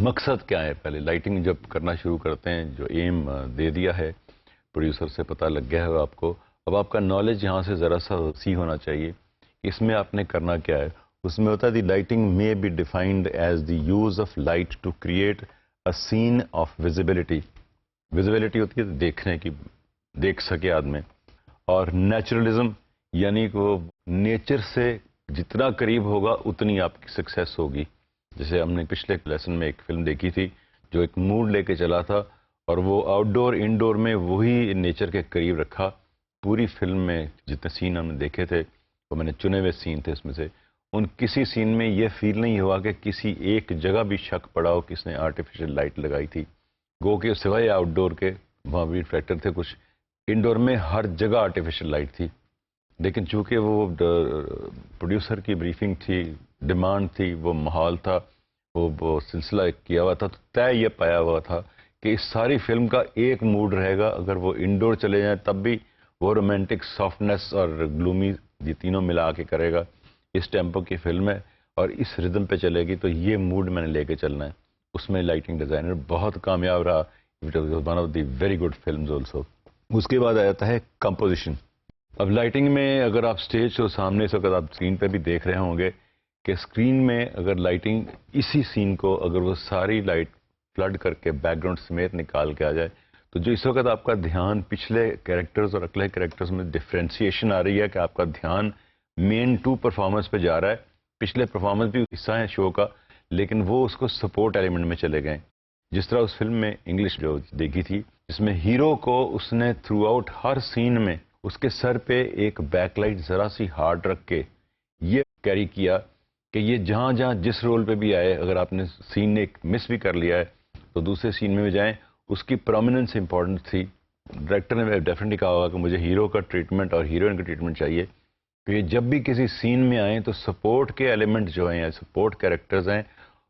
مقصد کیا ہے؟ پہلے لائٹنگ جب کرنا شروع کرتے ہیں، جو ایم دے دیا ہے پروڈیوسر سے، پتہ لگ گیا ہے آپ کو، اب آپ کا نالج یہاں سے ذرا سا وسیع ہونا چاہیے. اس میں آپ نے کرنا کیا ہے؟ اس میں ہوتا ہے the lighting may be defined as the use of light to create a scene of visibility. Visibility ہوتی ہے دیکھنے کی، دیکھ سکے آدمی. اور نیچرلزم یعنی کہ وہ نیچر سے جتنا قریب ہوگا اتنی آپ کی سکسیس ہوگی. جیسے ہم نے پچھلے لیسن میں ایک فلم دیکھی تھی جو ایک موڈ لے کے چلا تھا، اور وہ آؤٹ ڈور انڈور میں وہی نیچر کے قریب رکھا. پوری فلم میں جتنے سین ہم نے دیکھے تھے، وہ میں نے چنے ہوئے سین تھے، اس میں سے ان کسی سین میں یہ فیل نہیں ہوا کہ کسی ایک جگہ بھی شک پڑا ہو کس نے آرٹیفیشل لائٹ لگائی تھی. گو کہ سوائے آؤٹ ڈور کے وہاں بھی ریفلیکٹر تھے کچھ، انڈور میں ہر جگہ آرٹیفیشل لائٹ تھی. لیکن چونکہ وہ پروڈیوسر کی بریفنگ تھی، ڈیمانڈ تھی، وہ ماحول تھا، وہ سلسلہ کیا ہوا تھا، تو طے یہ پایا ہوا تھا کہ اس ساری فلم کا ایک موڈ رہے گا. اگر وہ انڈور چلے جائیں تب بھی وہ رومانٹک سافٹنس اور گلومی یہ تینوں ملا کے کرے گا. اس ٹیمپو کی فلم ہے اور اس ردم پہ چلے گی، تو یہ موڈ میں نے لے کے چلنا ہے. اس میں لائٹنگ ڈیزائنر بہت کامیاب رہا. It was one of the very good films also. اس کے بعد آ جاتا ہے کمپوزیشن. اب لائٹنگ میں اگر آپ سٹیج کو سامنے سے، اگر آپ اسکرین پہ بھی دیکھ رہے ہوں گے کہ اسکرین میں اگر لائٹنگ اسی سین کو اگر وہ ساری لائٹ فلڈ کر کے بیک گراؤنڈ سمیت نکال کے آ جائے، تو جو اس وقت آپ کا دھیان پچھلے کیریکٹرز اور اگلے کیریکٹرز میں ڈفرینسیشن آ رہی ہے کہ آپ کا دھیان مین 2 پرفارمنس پہ جا رہا ہے. پچھلے پرفارمنس بھی حصہ ہیں شو کا، لیکن وہ اس کو سپورٹ ایلیمنٹ میں چلے گئے. جس طرح اس فلم میں انگلش جو دیکھی تھی، جس میں ہیرو کو اس نے تھرو آؤٹ ہر سین میں اس کے سر پہ ایک بیک لائٹ ذرا سی ہارڈ رکھ کے یہ کیری کیا کہ یہ جہاں جہاں جس رول پہ بھی آئے، اگر آپ نے سین نے ایک مس بھی کر لیا ہے تو دوسرے سین میں بھی جائیں، اس کی پرومیننس امپورٹنٹ تھی. ڈائریکٹر نے ڈیفینیٹلی کہا ہوگا کہ مجھے ہیرو کا ٹریٹمنٹ اور ہیروئن کا ٹریٹمنٹ چاہیے، کہ یہ جب بھی کسی سین میں آئیں تو سپورٹ کے ایلیمنٹ جو ہیں یا سپورٹ کیریکٹرز ہیں،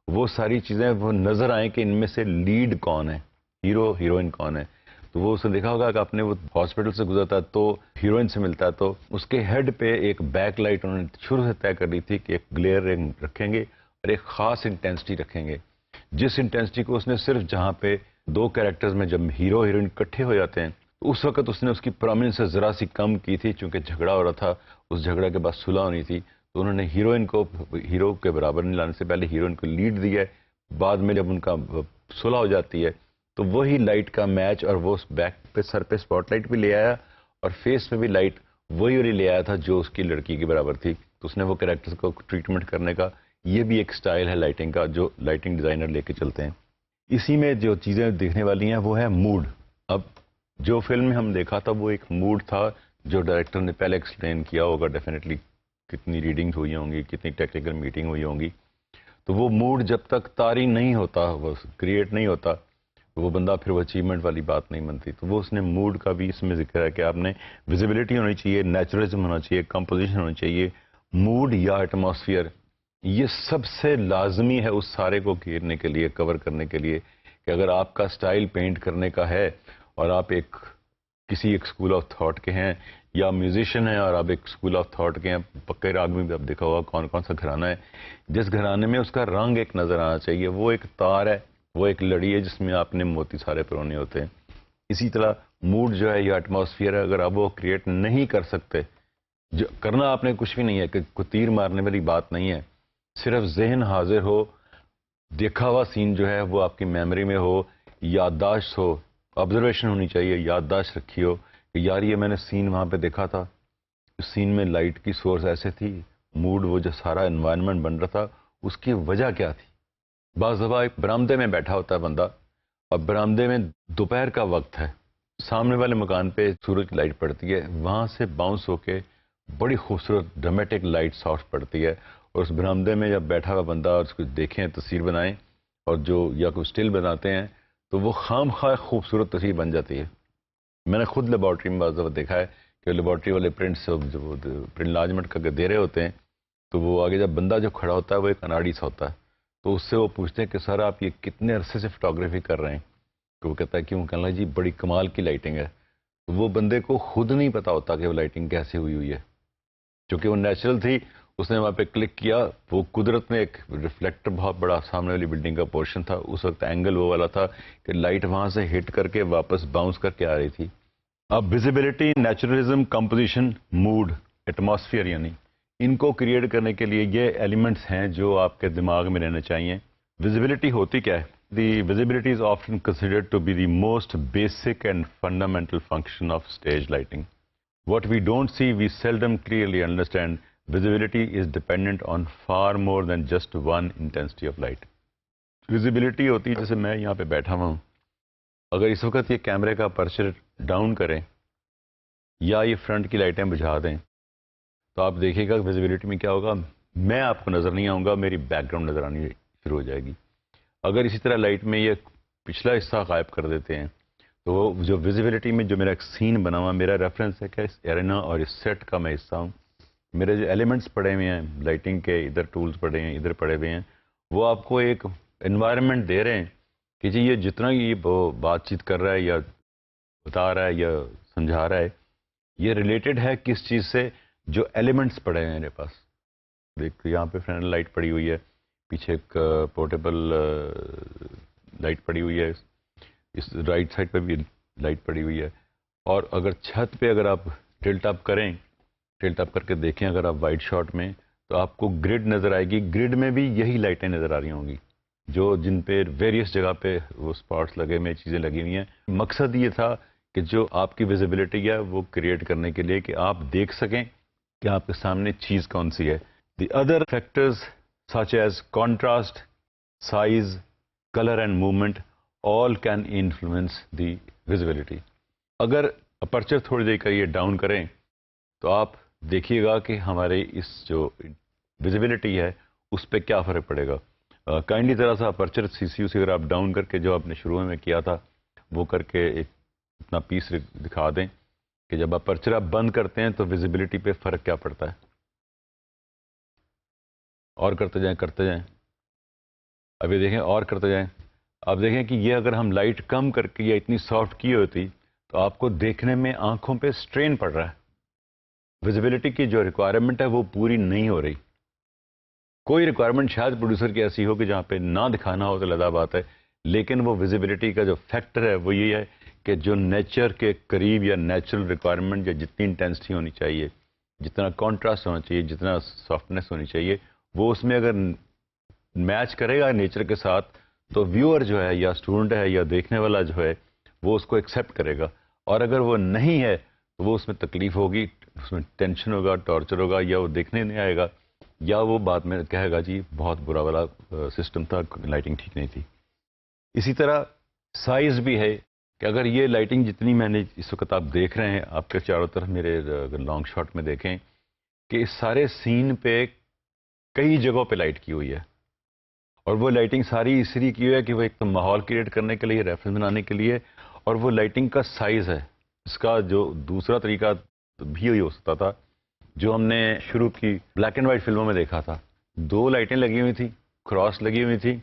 وہ ساری چیزیں وہ نظر آئیں کہ ان میں سے لیڈ کون ہے، ہیرو ہیروئن کون ہے. تو وہ اس نے دیکھا ہوگا کہ آپ نے وہ ہاسپٹل سے گزرتا تو ہیروئن سے ملتا تو اس کے ہیڈ پہ ایک بیک لائٹ انہوں نے شروع سے طے کر دی تھی کہ ایک گلیئر رکھیں گے اور ایک خاص انٹینسٹی رکھیں گے. جس انٹینسٹی کو اس نے صرف جہاں پہ 2 کیریکٹرز میں جب ہیرو ہیروئن اکٹھے ہو جاتے ہیں تو اس وقت اس نے اس کی پرومیننس سے ذرا سی کم کی تھی، چونکہ جھگڑا ہو رہا تھا، اس جھگڑے کے بعد صلح ہونی تھی، تو انہوں نے ہیروئن کو ہیرو کے برابر نہیں لانے سے پہلے ہیروئن کو لیڈ دیا ہے. بعد میں جب ان کا صلح ہو جاتی ہے تو وہی لائٹ کا میچ، اور وہ بیک پہ سر پہ اسپاٹ لائٹ بھی لے آیا اور فیس پہ بھی لائٹ وہی والی لے آیا تھا جو اس کی لڑکی کے برابر تھی. تو اس نے وہ کریکٹرز کو ٹریٹمنٹ کرنے کا یہ بھی ایک سٹائل ہے لائٹنگ کا جو لائٹنگ ڈیزائنر لے کے چلتے ہیں. اسی میں جو چیزیں دیکھنے والی ہیں وہ ہے موڈ. اب جو فلم میں ہم دیکھا تھا وہ ایک موڈ تھا جو ڈائریکٹر نے پہلے ایکسپلین کیا ہوگا، ڈیفینیٹلی کتنی ریڈنگز ہوئی ہوں گی، کتنی ٹیکنیکل میٹنگ ہوئی ہوں گی. تو وہ موڈ جب تک طاری نہیں ہوتا، وہ کریٹ نہیں ہوتا، وہ بندہ پھر وہ اچیومنٹ والی بات نہیں بنتی. تو وہ اس نے موڈ کا بھی اس میں ذکر ہے کہ آپ نے ویزیبلٹی ہونی چاہیے، نیچرلزم ہونا چاہیے، کمپوزیشن ہونی چاہیے، موڈ یا ایٹماسفیئر. یہ سب سے لازمی ہے اس سارے کو گھیرنے کے لیے، کور کرنے کے لیے، کہ اگر آپ کا سٹائل پینٹ کرنے کا ہے اور آپ کسی ایک اسکول آف تھاٹ کے ہیں، یا میوزیشین ہیں اور آپ ایک اسکول آف تھاٹ کے ہیں. پکے راگ میں بھی آپ دیکھا ہوگا کون کون سا گھرانہ ہے، جس گھرانے میں اس کا رنگ ایک نظر آنا چاہیے، وہ ایک تار ہے، وہ ایک لڑی ہے جس میں آپ نے موتی سارے پرونے ہوتے ہیں. اسی طرح موڈ جو ہے یا ایٹماسفیئر ہے، اگر آپ وہ کریٹ نہیں کر سکتے، جو کرنا آپ نے کچھ بھی نہیں ہے، کہ کوئی تیر مارنے والی بات نہیں ہے، صرف ذہن حاضر ہو، دیکھا ہوا سین جو ہے وہ آپ کی میموری میں ہو، یادداشت ہو، آبزرویشن ہونی چاہیے، یادداشت رکھی ہو کہ یار یہ میں نے سین وہاں پہ دیکھا تھا، اس سین میں لائٹ کی سورس ایسے تھی، موڈ وہ جو سارا انوائرمنٹ بن رہا تھا اس کی وجہ کیا تھی. بعض دفعہ ایک برآمدے میں بیٹھا ہوتا ہے بندہ، اور برآمدے میں دوپہر کا وقت ہے، سامنے والے مکان پہ سورج کی لائٹ پڑتی ہے، وہاں سے باؤنس ہو کے بڑی خوبصورت ڈرامیٹک لائٹ سافٹ پڑتی ہے، اور اس برآمدے میں جب بیٹھا ہوا بندہ اور اس کو دیکھیں، تصویر بنائیں اور جو یا کوئی اسٹل بناتے ہیں تو وہ خام خواہ خوبصورت تصویر بن جاتی ہے. میں نے خود لیبارٹری میں بعض دفعہ دیکھا ہے کہ لیبارٹری والے پرنٹس جو پرنٹ لارجمنٹ کر کے دے رہے ہوتے ہیں، تو وہ آگے جب بندہ جو کھڑا ہوتا ہے وہ ایک اناڑی سا ہوتا ہے، تو اس سے وہ پوچھتے ہیں کہ سر آپ یہ کتنے عرصے سے فوٹوگرافی کر رہے ہیں؟ تو وہ کہتا ہے کہ کہنا جی بڑی کمال کی لائٹنگ ہے. تو وہ بندے کو خود نہیں پتا ہوتا کہ وہ لائٹنگ کیسے ہوئی ہے، چونکہ وہ نیچرل تھی، اس نے وہاں پہ کلک کیا، وہ قدرت نے ایک ریفلیکٹر بہت بڑا سامنے والی بلڈنگ کا پورشن تھا، اس وقت اینگل وہ والا تھا کہ لائٹ وہاں سے ہٹ کر کے واپس باؤنس کر کے آ رہی تھی. اب visibility, naturalism, composition, mood, atmosphere, یعنی ان کو کریٹ کرنے کے لیے یہ ایلیمنٹس ہیں جو آپ کے دماغ میں رہنے چاہیے. ویزیبلٹی ہوتی کیا ہے؟ The visibility is often considered to be the most basic and fundamental function of stage lighting. What we don't see, we seldom clearly understand. Visibility is dependent on far more than just one intensity of light. Visibility ہوتی ہے جیسے میں یہاں پہ بیٹھا ہوا ہوں، اگر اس وقت یہ کیمرے کا اپرچر ڈاؤن کریں یا یہ فرنٹ کی لائٹیں بجھا دیں تو آپ دیکھیے گا ویزیبلٹی میں کیا ہوگا، میں آپ کو نظر نہیں آؤں گا، میری بیک گراؤنڈ نظر آنی شروع ہو جائے گی. اگر اسی طرح لائٹ میں یہ پچھلا حصہ غائب کر دیتے ہیں تو وہ جو ویزیبلٹی میں جو میرا ایک سین بنا ہوا، میرا ریفرنس ہے کہ اس ایرینا اور اس سیٹ کا میں حصہ ہوں. میرے جو ایلیمنٹس پڑے ہوئے ہیں لائٹنگ کے، ادھر ٹولز پڑے ہیں، ادھر پڑے ہوئے ہیں، وہ آپ کو ایک انوائرمنٹ دے رہے ہیں کہ جی یہ جتنا یہ بات چیت کر رہا ہے یا بتا رہا ہے یا سمجھا رہا ہے، یہ ریلیٹڈ ہے کس چیز سے، جو ایلیمنٹس پڑے ہیں میرے پاس. دیکھ یہاں پہ فرنٹ لائٹ پڑی ہوئی ہے، پیچھے ایک پورٹیبل لائٹ پڑی ہوئی ہے، اس رائٹ سائڈ پہ بھی لائٹ پڑی ہوئی ہے. اور اگر چھت پہ اگر آپ ٹلٹ اپ کریں، ٹلٹ اپ کر کے دیکھیں اگر آپ وائٹ شاٹ میں، تو آپ کو گرڈ نظر آئے گی. گرڈ میں بھی یہی لائٹیں نظر آ رہی ہوں گی جو جن پہ ویریس جگہ پہ وہ اسپاٹس لگے ہوئے، چیزیں لگی ہوئی ہیں. مقصد یہ تھا کہ جو آپ کی ویزیبلٹی ہے وہ کریٹ کرنے کے لیے کہ آپ دیکھ سکیں کہ آپ کے سامنے چیز کون سی ہے. The other factors such as contrast, size, colour and movement all can influence the visibility. اگر اپرچر تھوڑی دیر کا یہ ڈاؤن کریں تو آپ دیکھیے گا کہ ہمارے اس جو ویزیبلٹی ہے اس پہ کیا فرق پڑے گا. کائنڈلی ذرا سا اپرچر سی سی یو سے اگر آپ ڈاؤن کر کے جو آپ نے شروع میں کیا تھا وہ کر کے ایک اپنا پیس دکھا دیں کہ جب اپرچر آپ بند کرتے ہیں تو ویزیبلٹی پہ فرق کیا پڑتا ہے. اور کرتے جائیں ابھی دیکھیں اور کرتے جائیں. آپ دیکھیں کہ یہ اگر ہم لائٹ کم کر کے یا اتنی سافٹ کی ہوتی تو آپ کو دیکھنے میں آنکھوں پہ سٹرین پڑ رہا ہے. ویزیبلٹی کی جو ریکوائرمنٹ ہے وہ پوری نہیں ہو رہی. کوئی ریکوائرمنٹ شاید پروڈیوسر کی ایسی ہو کہ جہاں پہ نہ دکھانا ہو تو لگا بات ہے، لیکن وہ ویزیبلٹی کا جو فیکٹر ہے وہ یہ ہے کہ جو نیچر کے قریب یا نیچرل ریکوائرمنٹ یا جتنی انٹینسٹی ہونی چاہیے، جتنا کانٹراسٹ ہونا چاہیے، جتنا سافٹنس ہونی چاہیے، وہ اس میں اگر میچ کرے گا نیچر کے ساتھ تو ویور جو ہے یا اسٹوڈنٹ ہے یا دیکھنے والا جو ہے وہ اس کو ایکسیپٹ کرے گا. اور اگر وہ نہیں ہے تو وہ اس میں تکلیف ہوگی، اس میں ٹینشن ہوگا، ٹارچر ہوگا، یا وہ دیکھنے نہیں آئے گا یا وہ بعد میں کہے گا جی بہت برا والا سسٹم تھا، لائٹنگ ٹھیک نہیں تھی. اسی طرح سائز بھی ہے کہ اگر یہ لائٹنگ جتنی میں نے اس وقت آپ دیکھ رہے ہیں آپ کے چاروں طرف میرے لانگ شاٹ میں دیکھیں کہ اس سارے سین پہ کئی جگہوں پہ لائٹ کی ہوئی ہے، اور وہ لائٹنگ ساری اس لیے کی ہوئی ہے کہ وہ ایک تو ماحول کریٹ کرنے کے لیے، ریفرنس بنانے کے لیے، اور وہ لائٹنگ کا سائز ہے. اس کا جو دوسرا طریقہ بھی ہو سکتا تھا جو ہم نے شروع کی بلیک اینڈ وائٹ فلموں میں دیکھا تھا، 2 لائٹیں لگی ہوئی تھیں، کراس لگی ہوئی تھی،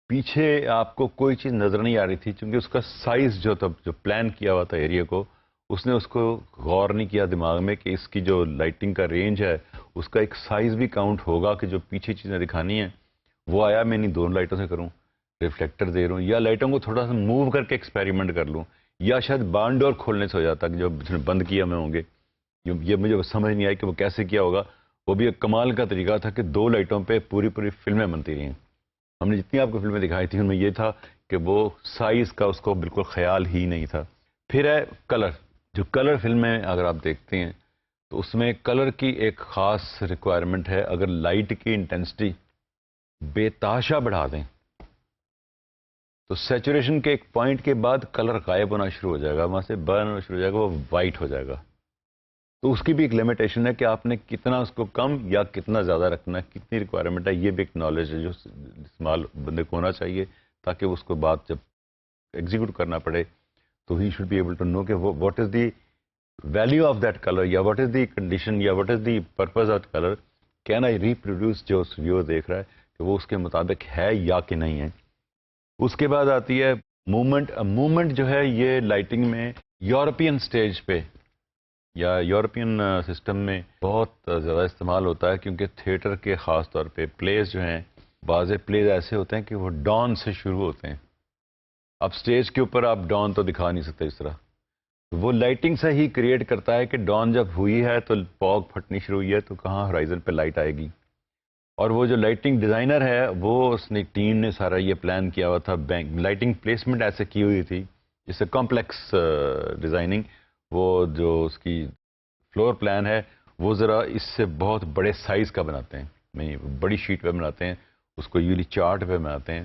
پیچھے آپ کو کوئی چیز نظر نہیں آ رہی تھی کیونکہ اس کا سائز جو تھا، جو پلان کیا ہوا تھا ایریا کو، اس نے اس کو غور نہیں کیا دماغ میں کہ اس کی جو لائٹنگ کا رینج ہے اس کا ایک سائز بھی کاؤنٹ ہوگا کہ جو پیچھے چیزیں دکھانی ہیں وہ آیا میں نہیں 2 لائٹوں سے کروں، ریفلیکٹر دے رہا ہوں، یا لائٹوں کو تھوڑا سا موو کر کے ایکسپیریمنٹ کر لوں، یا شاید بارن ڈور کھولنے سے ہو جاتا کہ جو بند کیا میں ہوں گے. یہ مجھے سمجھ نہیں آئی کہ وہ کیسے کیا ہوگا. وہ بھی ایک کمال کا طریقہ تھا کہ 2 لائٹوں پہ پوری فلمیں بنتی رہیں. ہم نے جتنی آپ کو فلمیں دکھائی تھیں ان میں یہ تھا کہ وہ سائز کا اس کو بالکل خیال ہی نہیں تھا. پھر ہے کلر. جو کلر فلمیں اگر آپ دیکھتے ہیں تو اس میں کلر کی ایک خاص ریکوائرمنٹ ہے. اگر لائٹ کی انٹینسٹی بے تحاشا بڑھا دیں تو سیچوریشن کے ایک پوائنٹ کے بعد کلر غائب ہونا شروع ہو جائے گا، وہاں سے برن ہونا شروع ہو جائے گا، وہ وائٹ ہو جائے گا. تو اس کی بھی ایک لمیٹیشن ہے کہ آپ نے کتنا اس کو کم یا کتنا زیادہ رکھنا ہے، کتنی ریکوائرمنٹ ہے. یہ بھی ایک نالج ہے جو استعمال بندے کو ہونا چاہیے تاکہ اس کو بات جب ایگزیکیوٹ کرنا پڑے تو he should be able to know کہ what is the value of that colour, یا واٹ از دی کنڈیشن، یا what is the purpose of colour. Can I reproduce جو ویور دیکھ رہا ہے کہ وہ اس کے مطابق ہے یا کہ نہیں ہے. اس کے بعد آتی ہے موومنٹ. موومنٹ جو ہے یہ لائٹنگ میں یورپین سٹیج پہ یا یورپین سسٹم میں بہت زیادہ استعمال ہوتا ہے، کیونکہ تھیٹر کے خاص طور پہ پلیز جو ہیں، بعض پلیز ایسے ہوتے ہیں کہ وہ ڈان سے شروع ہوتے ہیں. اب سٹیج کے اوپر آپ ڈان تو دکھا نہیں سکتے اس طرح. وہ لائٹنگ سے ہی کریٹ کرتا ہے کہ ڈان جب ہوئی ہے تو فوگ پھٹنی شروع ہوئی ہے تو کہاں ہرائزن پہ لائٹ آئے گی. اور وہ جو لائٹنگ ڈیزائنر ہے وہ اس نے ٹیم نے سارا یہ پلان کیا ہوا تھا، لائٹنگ پلیسمنٹ ایسے کی ہوئی تھی جس سے کمپلیکس ڈیزائننگ. وہ جو اس کی فلور پلان ہے وہ ذرا اس سے بہت بڑے سائز کا بناتے ہیں، بڑی شیٹ پہ بناتے ہیں، اس کو یولی چارٹ پہ بناتے ہیں،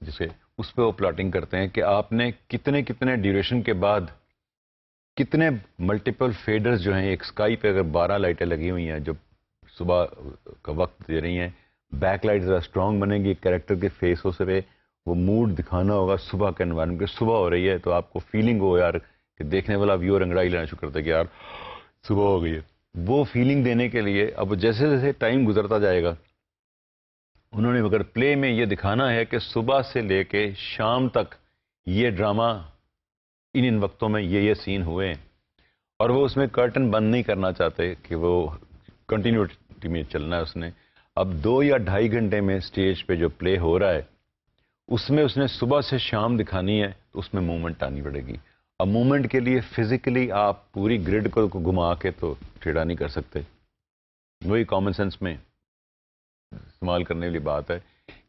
جسے اس پہ وہ پلاٹنگ کرتے ہیں کہ آپ نے کتنے ڈیوریشن کے بعد کتنے ملٹیپل فیڈرز جو ہیں. ایک سکائی پہ اگر 12 لائٹیں لگی ہوئی ہیں جو صبح کا وقت دے رہی ہیں، بیک لائٹ ذرا اسٹرانگ بنے گی کریکٹر کے فیسوں سے پہ، وہ موڈ دکھانا ہوگا صبح کے انوائرمنٹ کے. صبح ہو رہی ہے تو آپ کو فیلنگ ہو یار کہ دیکھنے والا ویور انگڑائی لینا شروع کرتا ہے کہ یار صبح ہو گئی ہے. وہ فیلنگ دینے کے لیے اب جیسے جیسے ٹائم گزرتا جائے گا، انہوں نے مگر پلے میں یہ دکھانا ہے کہ صبح سے لے کے شام تک یہ ڈرامہ ان وقتوں میں یہ سین ہوئے ہیں. اور وہ اس میں کرٹن بند نہیں کرنا چاہتے کہ وہ کنٹینیوٹی میں چلنا ہے. اس نے اب 2 یا 2.5 گھنٹے میں سٹیج پہ جو پلے ہو رہا ہے اس میں اس نے صبح سے شام دکھانی ہے تو اس میں موومنٹ آنی پڑے گی. اب موومنٹ کے لیے فزیکلی آپ پوری گرڈ کو گھما کے تو ٹیڑھا نہیں کر سکتے. وہی کامن سینس میں استعمال کرنے والی بات ہے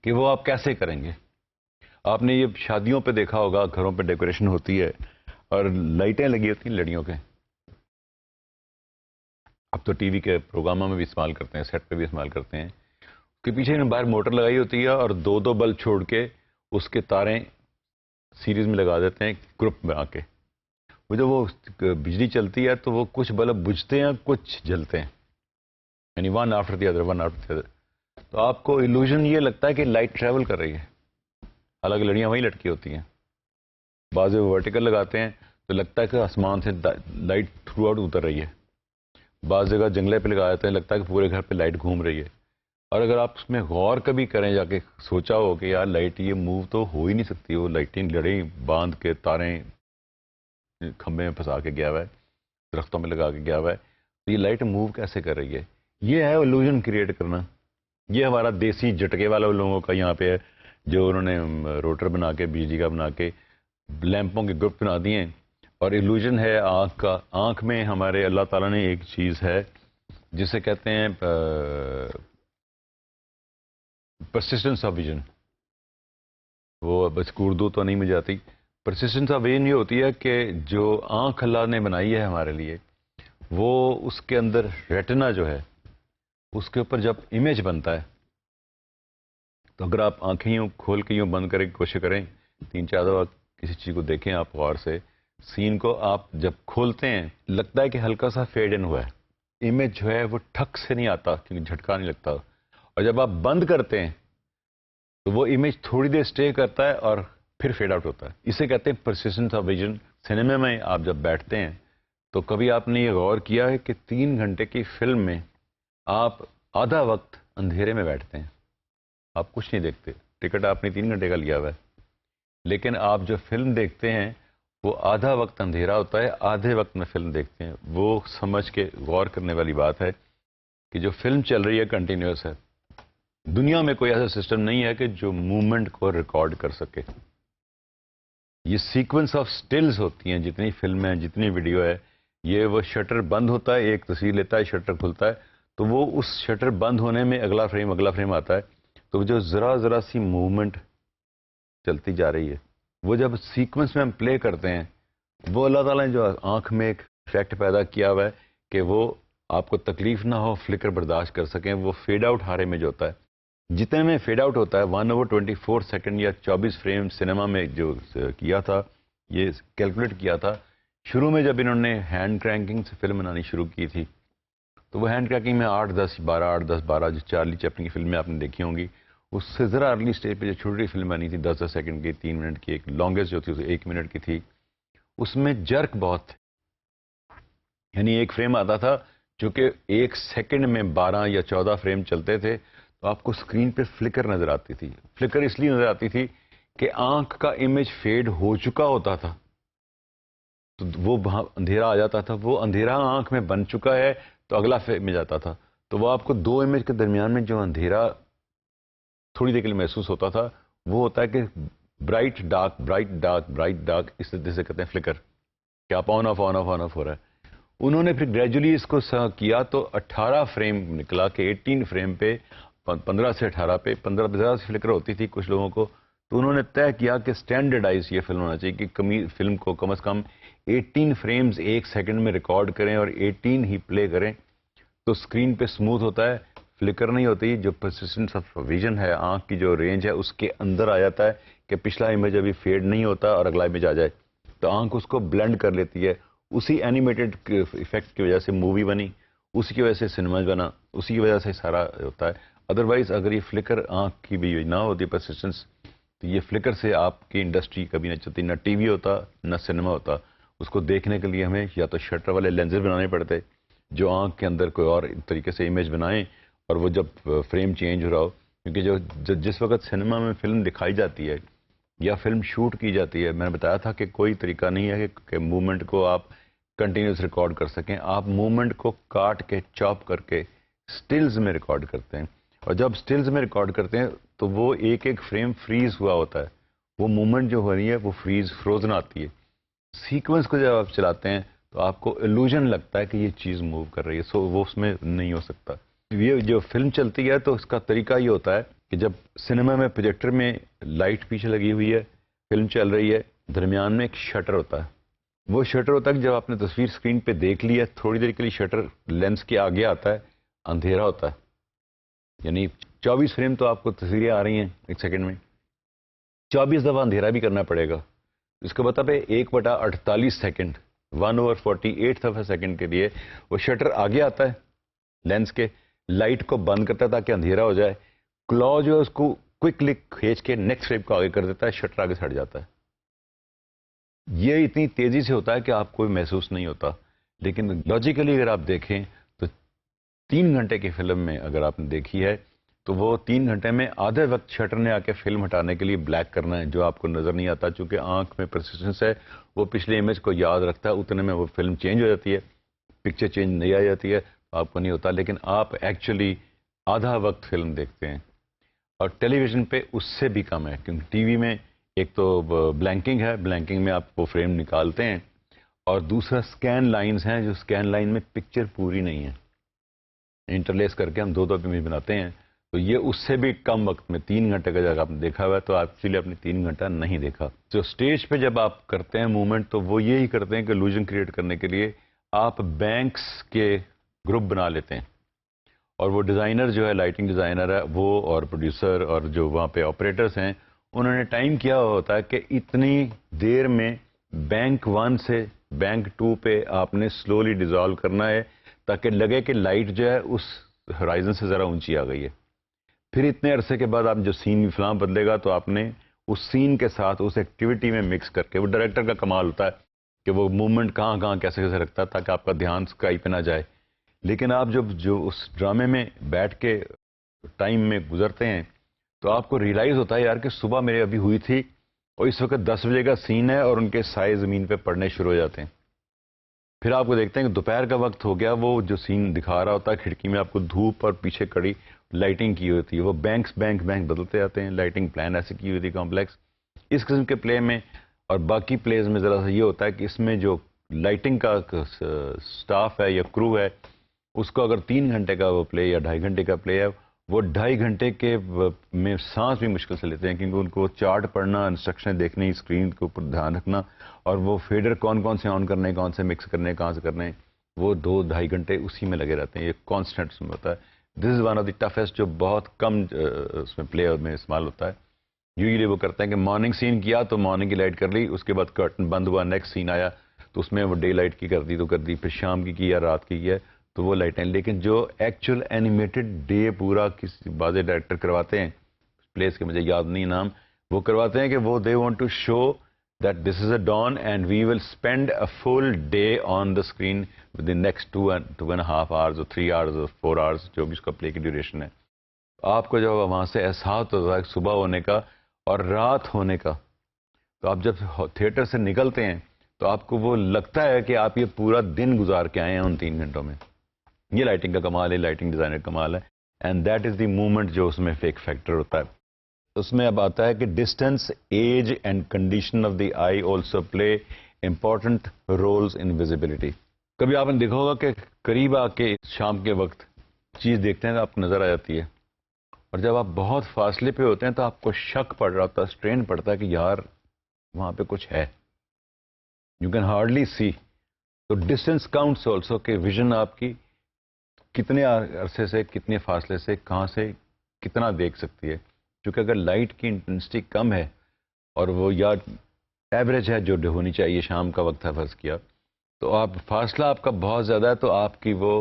کہ وہ آپ کیسے کریں گے. آپ نے یہ شادیوں پہ دیکھا ہوگا، گھروں پہ ڈیکوریشن ہوتی ہے اور لائٹیں لگی ہوتی ہیں لڑیوں کے. اب تو ٹی وی کے پروگراموں میں بھی استعمال کرتے ہیں، سیٹ پہ بھی استعمال کرتے ہیں. اس کے پیچھے انہوں نے باہر موٹر لگائی ہوتی ہے اور 2 بلب چھوڑ کے اس کے تاریں سیریز میں لگا دیتے ہیں گروپ بنا کے. وہ جب وہ بجلی چلتی ہے تو وہ کچھ بلب بجھتے ہیں، کچھ جلتے ہیں، یعنی one after the other, one after the other. تو آپ کو ایلوژن یہ لگتا ہے کہ لائٹ ٹریول کر رہی ہے، حالانکہ لڑیاں وہیں لٹکی ہوتی ہیں. بعض ورٹیکل لگاتے ہیں تو لگتا ہے کہ آسمان سے لائٹ تھرو آؤٹ اتر رہی ہے. بعض جگہ جنگلے پہ لگا دیتے ہیں، لگتا ہے کہ پورے گھر پہ لائٹ گھوم رہی ہے. اور اگر آپ اس میں غور کبھی کریں، جا کے سوچا ہو کہ یار لائٹ یہ موو تو ہو ہی نہیں سکتی، وہ لائٹیں لڑیں باندھ کے تاریں کھمبے میں پھنسا کے گیا ہوا ہے، درختوں میں لگا کے گیا ہوا ہے، تو یہ لائٹ موو کیسے کر رہی ہے؟ یہ ہے illusion کریٹ کرنا. یہ ہمارا دیسی جھٹکے والا لوگوں کا یہاں پہ ہے، جو انہوں نے روٹر بنا کے بجلی کا بنا کے لیمپوں کے گروپ بنا دیے ہیں. اور ایلوژن ہے آنکھ کا. آنکھ میں ہمارے اللہ تعالیٰ نے ایک چیز ہے جسے کہتے ہیں پرسسٹنس آف ویژن. وہ بس اردو تو نہیں مجھے آتی. پرسسٹنس آف ویژن یہ ہوتی ہے کہ جو آنکھ اللہ نے بنائی ہے ہمارے لیے، وہ اس کے اندر ریٹنا جو ہے اس کے اوپر جب امیج بنتا ہے تو اگر آپ آنکھیں یوں کھول کے یوں بند کرنے کی کوشش کریں، 3-4 دفعہ کسی چیز کو دیکھیں آپ غور سے، سین کو آپ جب کھولتے ہیں لگتا ہے کہ ہلکا سا فیڈ ان ہوا ہے، امیج جو ہے وہ ٹھک سے نہیں آتا کیونکہ جھٹکا نہیں لگتا. اور جب آپ بند کرتے ہیں تو وہ امیج تھوڑی دیر سٹے کرتا ہے اور پھر فیڈ آؤٹ ہوتا ہے. اسے کہتے ہیں پرسسٹنس آف ویژن. سنیما میں آپ جب بیٹھتے ہیں تو کبھی آپ نے یہ غور کیا ہے کہ 3 گھنٹے کی فلم میں آپ آدھا وقت اندھیرے میں بیٹھتے ہیں، آپ کچھ نہیں دیکھتے، ٹکٹ آپ نے 3 گھنٹے کا لیا ہوا ہے، لیکن آپ جو فلم دیکھتے ہیں وہ آدھا وقت اندھیرا ہوتا ہے، آدھے وقت میں فلم دیکھتے ہیں. وہ سمجھ کے غور کرنے والی بات ہے کہ جو فلم چل رہی ہے کنٹینیوس ہے. دنیا میں کوئی ایسا سسٹم نہیں ہے کہ جو موومنٹ کو ریکارڈ کر سکے. یہ سیکوینس آف سٹلز ہوتی ہیں، جتنی فلم ہے جتنی ویڈیو ہے، یہ وہ شٹر بند ہوتا ہے، ایک تصویر لیتا ہے، شٹر کھلتا ہے، تو وہ اس شٹر بند ہونے میں اگلا فریم آتا ہے. تو جو ذرا سی موومنٹ چلتی جا رہی ہے، وہ جب سیکوینس میں ہم پلے کرتے ہیں، وہ اللہ تعالیٰ نے جو آنکھ میں ایک افیکٹ پیدا کیا ہوا ہے کہ وہ آپ کو تکلیف نہ ہو، فلکر برداشت کر سکیں. وہ فیڈ آؤٹ ہر امیج ہوتا ہے، جتنے میں فیڈ آؤٹ ہوتا ہے 1/24 سیکنڈ یا 24 فریم سنیما میں جو کیا تھا، یہ کیلکولیٹ کیا تھا. شروع میں جب انہوں نے ہینڈ کرینکنگ سے فلم بنانی شروع کی تھی تو وہ ہینڈ کرینکنگ میں 8-10-12 جو چارلی چیپلن کی فلمیں آپ نے دیکھی ہوں گی، اس سے ذرا ارلی سٹیج پہ جو چھوٹی فلم بنی تھی 10 سیکنڈ کی، 3 منٹ کی، ایک لانگیسٹ جو تھی 1 منٹ کی تھی، اس میں جرک بہت تھے. یعنی ایک فریم آتا تھا جو کہ 1 سیکنڈ میں 12 یا 14 فریم چلتے تھے، تو آپ کو اسکرین پہ فلکر نظر آتی تھی. فلکر اس لیے نظر آتی تھی کہ آنکھ کا امیج فیڈ ہو چکا ہوتا تھا تو وہ وہاں اندھیرا آ جاتا تھا، وہ اندھیرا آنکھ میں بن چکا ہے تو اگلا فریم میں جاتا تھا، تو وہ آپ کو دو امیج کے درمیان میں جو اندھیرا تھوڑی دیر کے لیے محسوس ہوتا تھا، وہ ہوتا ہے کہ bright dark bright dark bright dark, اس طرح سے کہتے ہیں فلکر، کہ آپ on off on off on off ہو رہا ہے۔ انہوں نے پھر گریجولی اس کو کیا تو 18 فریم نکلا کہ 18 فریم پہ 15 سے 18 پہ 15 پہ زیادہ سی فلکر ہوتی تھی کچھ لوگوں کو، تو انہوں نے طے کیا کہ سٹینڈرڈائز یہ فلم ہونا چاہیے کہ فلم کو کم از کم 18 فریمز ایک سیکنڈ میں ریکارڈ کریں اور 18 ہی پلے کریں، تو اسکرین پہ سموتھ ہوتا ہے، فلکر نہیں ہوتی، جو پرسسٹنس آف ویژن ہے، آنکھ کی جو رینج ہے اس کے اندر آ جاتا ہے کہ پچھلا امیج ابھی فیڈ نہیں ہوتا اور اگلا امیج آ جائے، تو آنکھ اس کو بلینڈ کر لیتی ہے۔ اسی اینیمیٹڈ ایفیکٹ کی وجہ سے مووی بنی، اسی کی وجہ سے سنیما بنا، اسی کی وجہ سے سارا ہوتا ہے۔ ادروائز اگر یہ فلکر آنکھ کی بھی نہ ہوتی پرسسٹنس، تو یہ فلکر سے آپ کی انڈسٹری کبھی نہ چلتی، نہ ٹی وی ہوتا نہ سنیما ہوتا۔ اس کو دیکھنے کے لیے ہمیں یا تو شٹر والے لینزز بنانے پڑتے جو آنکھ کے اندر کوئی اور طریقے سے امیج بنائیں، اور وہ جب فریم چینج ہو رہا ہو، کیونکہ جس وقت سنیما میں فلم دکھائی جاتی ہے یا فلم شوٹ کی جاتی ہے، میں نے بتایا تھا کہ کوئی طریقہ نہیں ہے کہ موومنٹ کو آپ کنٹینیوس ریکارڈ کر سکیں، آپ موومنٹ کو کاٹ کے چاپ کر کے سٹلز میں ریکارڈ کرتے ہیں، اور جب سٹلز میں ریکارڈ کرتے ہیں تو وہ ایک ایک فریم فریز ہوا ہوتا ہے، وہ موومنٹ جو ہو رہی ہے وہ فروزن آتی ہے۔ سیکوینس کو جب آپ چلاتے ہیں تو آپ کو ایلوژن لگتا ہے کہ یہ چیز موو کر رہی ہے، سو وہ اس میں نہیں ہو سکتا۔ یہ جو فلم چلتی ہے تو اس کا طریقہ یہ ہوتا ہے کہ جب سنیما میں پروجیکٹر میں لائٹ پیچھے لگی ہوئی ہے، فلم چل رہی ہے، درمیان میں ایک شٹر ہوتا ہے، وہ شٹر ہوتا ہے کہ جب آپ نے تصویر اسکرین پہ دیکھ لی ہے، تھوڑی دیر کے لیے شٹر لینس کے آگے آتا ہے، اندھیرا ہوتا ہے، یعنی 24 فریم تو آپ کو تصویریں آ رہی ہیں ایک سیکنڈ میں، 24 دفعہ اندھیرا بھی کرنا پڑے گا۔ اس کا مطلب ہے 1/48 سیکنڈ، 1/48 دفعہ سیکنڈ کے لیے وہ شٹر آگے آتا ہے لینس کے، لائٹ کو بند کرتا ہے تاکہ اندھیرا ہو جائے، کلا جو ہے اس کو کوئکلی کھینچ کے نیکسٹ فریم کو آگے کر دیتا ہے، شٹر آگے سے ہٹ جاتا ہے۔ یہ اتنی تیزی سے ہوتا ہے کہ آپ کو محسوس نہیں ہوتا، لیکن لاجیکلی اگر آپ دیکھیں تو 3 گھنٹے کی فلم میں اگر آپ نے دیکھی ہے تو وہ 3 گھنٹے میں آدھے وقت شٹر نے آ کے فلم ہٹانے کے لیے بلیک کرنا ہے، جو آپ کو نظر نہیں آتا، چونکہ آنکھ میں پرسسٹنس ہے، وہ پچھلے امیج کو یاد رکھتا ہے، اتنے میں وہ فلم چینج ہو جاتی ہے، پکچر چینج نہیں آ جاتی ہے، آپ کو نہیں ہوتا، لیکن آپ ایکچولی آدھا وقت فلم دیکھتے ہیں، اور ٹیلی ویژن پہ اس سے بھی کم ہے، کیونکہ ٹی وی میں ایک تو بلینکنگ ہے، بلینکنگ میں آپ وہ فریم نکالتے ہیں، اور دوسرا سکین لائنز ہیں، جو سکین لائن میں پکچر پوری نہیں ہے، انٹرلیس کر کے ہم دو امیج بناتے ہیں، تو یہ اس سے بھی کم وقت میں 3 گھنٹے کا جگہ آپ نے دیکھا ہوا ہے، تو ایکچولی آپ نے 3 گھنٹہ نہیں دیکھا۔ جو اسٹیج پہ جب آپ کرتے ہیں موومنٹ، تو وہ یہی کرتے ہیں کہ illusion کریٹ کرنے کے لیے آپ بینکس کے گروپ بنا لیتے ہیں، اور وہ ڈیزائنر جو ہے، لائٹنگ ڈیزائنر ہے وہ، اور پروڈیوسر اور جو وہاں پہ آپریٹرس ہیں، انہوں نے ٹائم کیا ہوتا ہے کہ اتنی دیر میں بینک 1 سے بینک 2 پہ آپ نے سلولی ڈیزالو کرنا ہے، تاکہ لگے کہ لائٹ جو ہے اس ہرائزن سے ذرا اونچی آ گئی ہے۔ پھر اتنے عرصے کے بعد آپ جو سین فلاں بدلے گا، تو آپ نے اس سین کے ساتھ اس ایکٹیویٹی میں مکس کر کے، وہ ڈائریکٹر کا کمال ہوتا ہے کہ وہ موومنٹ کہاں کہاں کیسے کیسے رکھتا ہے تاکہ آپ کا دھیان اسکائی پہ نہ جائے۔ لیکن آپ جب جو اس ڈرامے میں بیٹھ کے ٹائم میں گزرتے ہیں تو آپ کو ریئلائز ہوتا ہے یار کہ صبح میرے ابھی ہوئی تھی، اور اس وقت 10 بجے کا سین ہے اور ان کے سائے زمین پہ پڑنے شروع ہو جاتے ہیں۔ پھر آپ کو دیکھتے ہیں کہ دوپہر کا وقت ہو گیا، وہ جو سین دکھا رہا ہوتا ہے کھڑکی میں، آپ کو دھوپ اور پیچھے کڑی لائٹنگ کی ہوتی ہے، وہ بینک بدلتے آتے ہیں، لائٹنگ پلان ایسے کی ہوئی تھی کمپلیکس۔ اس قسم کے پلے میں اور باقی پلیز میں ذرا سا یہ ہوتا ہے کہ اس میں جو لائٹنگ کا سٹاف ہے یا کرو ہے، اس کو اگر 3 گھنٹے کا وہ پلے یا 2.5 گھنٹے کا پلے ہے، وہ 2.5 گھنٹے کے میں سانس بھی مشکل سے لیتے ہیں، کیونکہ ان کو چارٹ پڑھنا، انسٹرکشن دیکھنی، اسکرین کے اوپر دھیان رکھنا، اور وہ فیڈر کون کون سے آن کرنے، کون سے مکس کرنے، کہاں سے کرنے، وہ 2-2.5 گھنٹے اسی میں لگے رہتے ہیں، یہ کانسٹنٹ اس میں ہوتا ہے۔ This is one of the toughest, جو بہت کم اس میں پلے میں استعمال ہوتا ہے۔ یوزلی وہ کرتے ہیں کہ مارننگ سین کیا تو مارننگ کی لائٹ کر لی، اس کے بعد کرٹن بند ہوا، نیکسٹ سین آیا تو اس میں وہ ڈے لائٹ کی کر دی تو کر دی، پھر شام کی یا رات کی ہے تو وہ لائٹیں۔ لیکن جو ایکچوئل اینیمیٹڈ ڈے پورا کسی بعض ڈائریکٹر کرواتے ہیں، پلیس کے مجھے یاد نہیں نام، وہ کرواتے ہیں کہ وہ they want to show that this is a done and we will spend a full day on the screen within next 2.5 hours اور 3 hours اور 4 hours، جو بھی اس کا پلے کی ڈیوریشن ہے۔ آپ کو جب وہاں سے احساس ہوتا ہے صبح ہونے کا اور رات ہونے کا، تو آپ جب تھیٹر سے نکلتے ہیں تو آپ کو وہ لگتا ہے کہ آپ یہ پورا دن گزار کے آئے ہیں ان 3 گھنٹوں میں. یہ لائٹنگ کا کمال ہے, لائٹنگ ڈیزائنر کا کمال ہے. And that is the movement جو اس میں فیک فیکٹر ہوتا ہے. اس میں اب آتا ہے کہ distance, age and condition of the eye also play important roles in visibility. کبھی آپ نے دیکھا ہوگا کہ قریب آ کے شام کے وقت چیز دیکھتے ہیں تو آپ کو نظر آ جاتی ہے, اور جب آپ بہت فاصلے پہ ہوتے ہیں تو آپ کو شک پڑ رہا ہوتا ہے, اسٹرین پڑتا ہے کہ یار وہاں پہ کچھ ہے. یو کین ہارڈلی سی. تو ڈسٹینس کاؤنٹس آلسو کہ ویژن آپ کی کتنے عرصے سے, کتنے فاصلے سے, کہاں سے کتنا دیکھ سکتی ہے. کیونکہ اگر لائٹ کی انٹینسٹی کم ہے اور وہ یا ایوریج ہے جو ہونی چاہیے, شام کا وقت ہے فرض کیا, تو آپ فاصلہ آپ کا بہت زیادہ ہے تو آپ کی وہ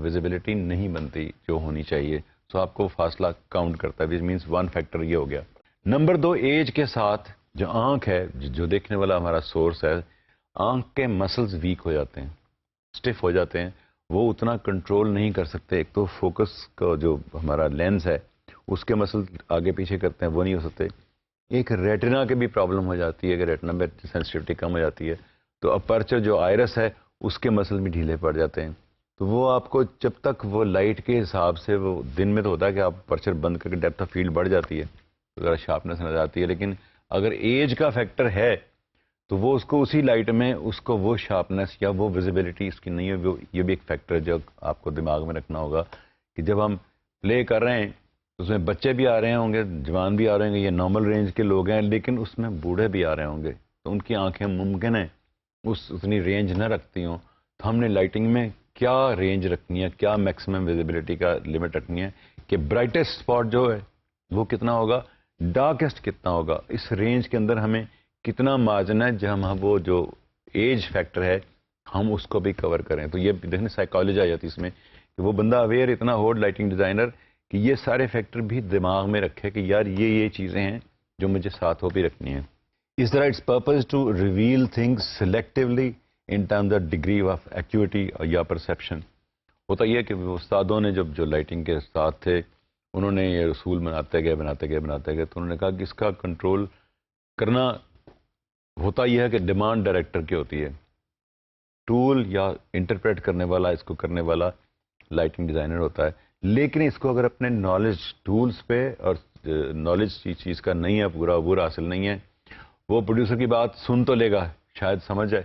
ویزیبلٹی نہیں بنتی جو ہونی چاہیے. تو آپ کو فاصلہ کاؤنٹ کرتا ہے, وچ مینس 1 فیکٹر یہ ہو گیا. نمبر 2, ایج کے ساتھ جو آنکھ ہے, جو دیکھنے والا ہمارا سورس ہے, آنکھ کے مسلز ویک ہو جاتے ہیں, اسٹف ہو جاتے ہیں, وہ اتنا کنٹرول نہیں کر سکتے. ایک تو فوکس کا جو ہمارا لینس ہے اس کے مسل آگے پیچھے کرتے ہیں, وہ نہیں ہو سکتے. ایک ریٹنا کی بھی پرابلم ہو جاتی ہے کہ ریٹنا میں سینسٹیوٹی کم ہو جاتی ہے, تو اپرچر جو آئرس ہے اس کے مسل بھی ڈھیلے پڑ جاتے ہیں. تو وہ آپ کو جب تک وہ لائٹ کے حساب سے, وہ دن میں تو ہوتا ہے کہ آپ پرچر بند کر کے ڈیپتھ آف فیلڈ بڑھ جاتی ہے, تو ذرا شارپنیس نظر آتی ہے. لیکن اگر ایج کا فیکٹر ہے تو وہ اس کو اسی لائٹ میں اس کو وہ شارپنیس یا وہ ویزیبلٹی اس کی نہیں ہے. وہ یہ بھی ایک فیکٹر ہے جو آپ کو دماغ میں رکھنا ہوگا کہ جب ہم پلے کر رہے ہیں اس میں بچے بھی آ رہے ہوں گے, جوان بھی آ رہے ہوں گے, یہ نارمل رینج کے لوگ ہیں, لیکن اس میں بوڑھے بھی آ رہے ہوں گے, تو ان کی آنکھیں ممکن ہے اتنی رینج نہ رکھتی ہوں. تو ہم نے لائٹنگ میں کیا رینج رکھنی ہے, کیا میکسیمم ویزیبلٹی کا لمٹ رکھنی ہے کہ برائٹسٹ اسپاٹ جو ہے وہ کتنا ہوگا, ڈارکسٹ کتنا ہوگا, اس رینج کے اندر ہمیں کتنا مارجن ہے جب ہم وہ جو ایج فیکٹر ہے ہم اس کو بھی کور کریں. تو یہ دیکھنے سائیکالوجی آ جاتی ہے اس میں کہ وہ بندہ اویئر اتنا ہو لائٹنگ ڈیزائنر کہ یہ سارے فیکٹر بھی دماغ میں رکھے کہ یار یہ چیزیں ہیں جو مجھے ساتھ ہو بھی رکھنی ہیں. اس طرح its purpose to reveal things selectively in terms of degree of acuity یا پرسیپشن. ہوتا یہ کہ استادوں نے جو لائٹنگ کے استاد تھے انہوں نے یہ رسول بناتے گئے, تو انہوں نے کہا کہ اس کا کنٹرول کرنا ہوتا یہ ہے کہ ڈیمانڈ ڈائریکٹر کی ہوتی ہے. ٹول یا انٹرپریٹ کرنے والا, اس کو کرنے والا لائٹنگ ڈیزائنر ہوتا ہے. لیکن اس کو اگر اپنے نالج ٹولز پہ اور نالج چیز کا نہیں ہے, پورا عبور حاصل نہیں ہے, وہ پروڈیوسر کی بات سن تو لے گا, شاید سمجھ جائے,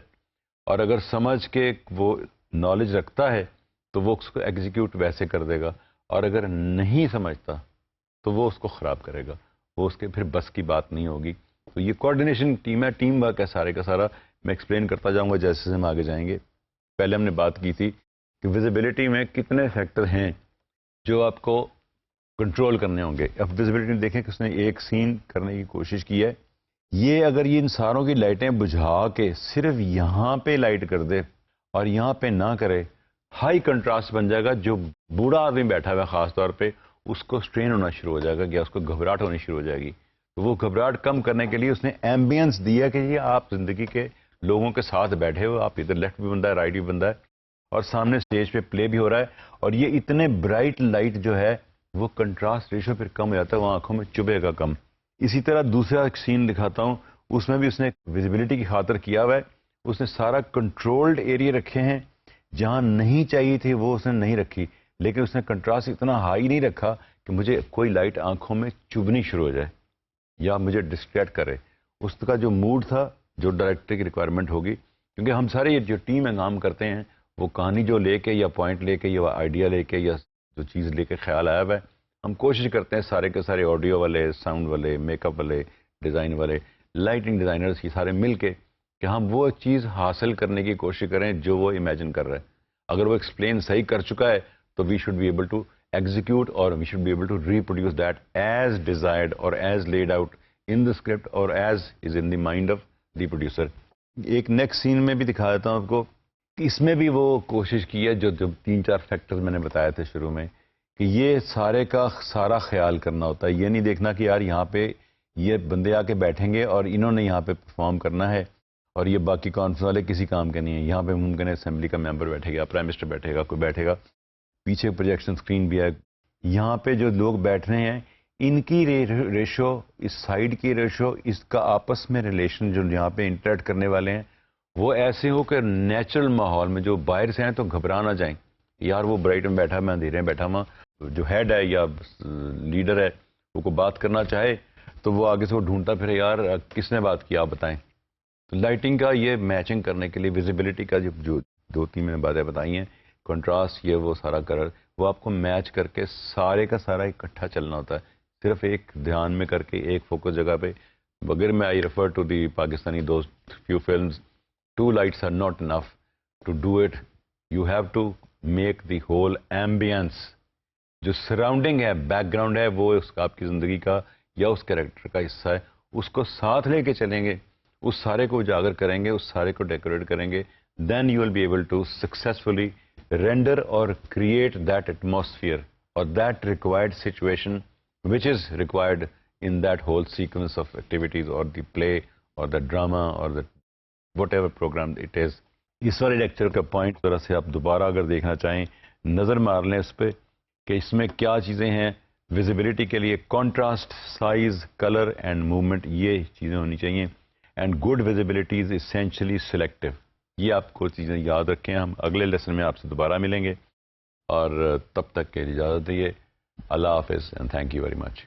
اور اگر سمجھ کے وہ نالج رکھتا ہے تو وہ اس کو ایگزیکیوٹ ویسے کر دے گا, اور اگر نہیں سمجھتا تو وہ اس کو خراب کرے گا, وہ اس کے پھر بس کی بات نہیں ہوگی. تو یہ کوآرڈینیشن ٹیم ہے, ٹیم ورک ہے سارے کا سارا. میں ایکسپلین کرتا جاؤں گا جیسے ہم آگے جائیں گے. پہلے ہم نے بات کی تھی کہ ویزیبلٹی میں کتنے فیکٹر ہیں جو آپ کو کنٹرول کرنے ہوں گے. اب ویزیبلٹی دیکھیں کہ اس نے ایک سین کرنے کی کوشش کی ہے, یہ اگر یہ ان ساروں کی لائٹیں بجھا کے صرف یہاں پہ لائٹ کر دے اور یہاں پہ نہ کرے, ہائی کنٹراسٹ بن جائے گا. جو بوڑھا آدمی بیٹھا ہوا ہے خاص طور پہ اس کو سٹرین ہونا شروع ہو جائے گا, یا اس کو گھبراہٹ ہونی شروع ہو جائے گی. تو وہ گھبراہٹ کم کرنے کے لیے اس نے ایمبینس دیا کہ یہ آپ زندگی کے لوگوں کے ساتھ بیٹھے ہو, آپ ادھر لیفٹ بھی بندہ ہے, رائٹ بھی بندہ ہے, اور سامنے اسٹیج پہ پلے بھی ہو رہا ہے, اور یہ اتنے برائٹ لائٹ جو ہے وہ کنٹراسٹ ریشو پھر کم ہو جاتا ہے, وہ آنکھوں میں چبھے گا کم. اسی طرح دوسرا ایک سین دکھاتا ہوں, اس میں بھی اس نے ویزیبلٹی کی خاطر کیا ہوا ہے. اس نے سارا کنٹرولڈ ایریا رکھے ہیں, جہاں نہیں چاہیے تھی وہ اس نے نہیں رکھی, لیکن اس نے کنٹراسٹ اتنا ہائی نہیں رکھا کہ مجھے کوئی لائٹ آنکھوں میں چبھنی شروع ہو جائے یا مجھے ڈسٹریکٹ کرے. اس کا جو موڈ تھا, جو ڈائریکٹر کی ریکوائرمنٹ ہوگی, کیونکہ ہم سارے یہ جو ٹیم میں کام کرتے ہیں وہ کہانی جو لے کے یا پوائنٹ لے کے یا آئیڈیا لے کے یا جو چیز لے کے خیال آیا ہوا ہے, ہم کوشش کرتے ہیں سارے کے سارے آڈیو والے, ساؤنڈ والے, میک اپ والے, ڈیزائن والے, لائٹنگ ڈیزائنرز کی سارے مل کے کہ ہم وہ چیز حاصل کرنے کی کوشش کریں جو وہ امیجن کر رہے ہیں. اگر وہ ایکسپلین صحیح کر چکا ہے تو we should be able to execute, اور we should be able to reproduce that as desired اور as laid out in the script اور as is in the mind of the producer. ایک نیکسٹ سین میں بھی دکھا دیتا ہوں آپ کو, اس میں بھی وہ کوشش کی ہے جو 3-4 فیکٹرز میں نے بتایا تھے شروع میں, کہ یہ سارے کا سارا خیال کرنا ہوتا ہے. یہ نہیں دیکھنا کہ یار یہاں پہ یہ بندے آ کے بیٹھیں گے اور انہوں نے یہاں پہ پرفارم کرنا ہے اور یہ باقی کانفرنس والے کسی کام کے نہیں ہیں. یہاں پہ ممکن ہے اسمبلی کا ممبر بیٹھے گا, پرائم منسٹر بیٹھے گا, کوئی بیٹھے گا, پیچھے پروجیکشن اسکرین بھی ہے. یہاں پہ جو لوگ بیٹھ رہے ہیں ان کی ریشو, اس سائڈ کی ریشو, اس کا آپس میں ریلیشن جو یہاں پہ انٹریکٹ کرنے والے ہیں وہ ایسے ہو کہ نیچرل ماحول میں جو باہر سے ہیں تو گھبرا نہ جائیں، یار وہ برائٹ میں بیٹھا، میں اندھیرے میں بیٹھا ہوں، جو ہیڈ ہے یا لیڈر ہے وہ کو بات کرنا چاہے تو وہ آگے سے وہ ڈھونڈتا پھر، یار کس نے بات کی آپ بتائیں. تو لائٹنگ کا یہ میچنگ کرنے کے لیے ویزیبلٹی کا جو دو تین میں نے باتیں بتائی ہیں، کنٹراسٹ یہ وہ سارا کلر وہ آپ کو میچ کر کے سارے کا سارا اکٹھا چلنا ہوتا ہے، صرف ایک دھیان میں کر کے ایک فوکس جگہ پہ. اگر میں I refer to the Pakistani those few films, two lights are not enough to do it. You have to make the whole ambience. جو سراؤنڈنگ ہے، بیک گراؤنڈ ہے، وہ اس کا آپ کی زندگی کا یا اس کریکٹر کا حصہ ہے، اس کو ساتھ لے کے چلیں گے، اس سارے کو اجاگر کریں گے، اس سارے کو ڈیکوریٹ کریں گے. Then you will be able to successfully render اور کریٹ دیٹ ایٹماسفیئر اور that required situation which is required in that whole sequence of activities or the play or the drama or the whatever program it is. اس والے lecture کا point ذرا سے آپ دوبارہ اگر دیکھنا چاہیں نظر مار لیں اس پہ کہ اس میں کیا چیزیں ہیں. ویزیبلٹی کے لیے contrast, size, colour and movement, یہ چیزیں ہونی چاہیے. And good visibility is essentially selective. یہ آپ کو چیزیں یاد رکھیں. ہم اگلے لیسن میں آپ سے دوبارہ ملیں گے اور تب تک کے لیے اجازت دیے. اللہ حافظ and thank you very much.